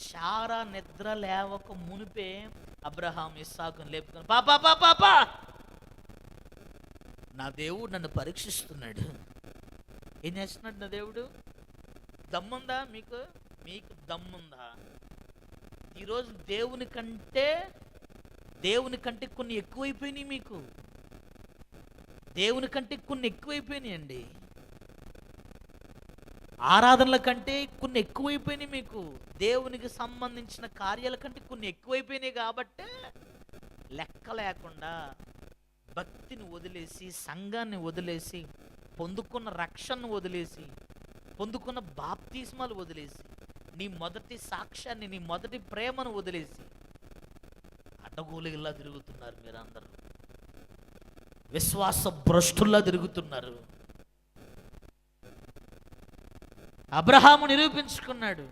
శారా నిద్ర లేవక మునిపే అబ్రహాం ఇస్సాకుని లేపుకొని పాపా పాపా పాపా, నా దేవుడు నన్ను పరీక్షిస్తున్నాడు. ఏం చేస్తున్నాడు నా దేవుడు? దమ్ముందా మీకు? మీకు దమ్ముందా? ఈరోజు దేవుని కంటే కొన్ని ఎక్కువైపోయినాయి. మీకు దేవుని కంటే కొన్ని ఎక్కువైపోయినాయి అండి. ఆరాధనల కంటే కొన్ని ఎక్కువైపోయినాయి. మీకు దేవునికి సంబంధించిన కార్యాల కంటే కొన్ని ఎక్కువైపోయినాయి. కాబట్టే లెక్క లేకుండా భక్తిని వదిలేసి, సంఘాన్ని వదిలేసి, పొందుకున్న రక్షణను వదిలేసి, పొందుకున్న బాప్తిస్మాలు వదిలేసి, నీ మొదటి సాక్ష్యాన్ని, నీ మొదటి ప్రేమను వదిలేసి అడ్డగోలులా తిరుగుతున్నారు. మీరందరూ విశ్వాస భ్రష్టుల్లా తిరుగుతున్నారు. అబ్రహాము నిరూపించుకున్నాడు.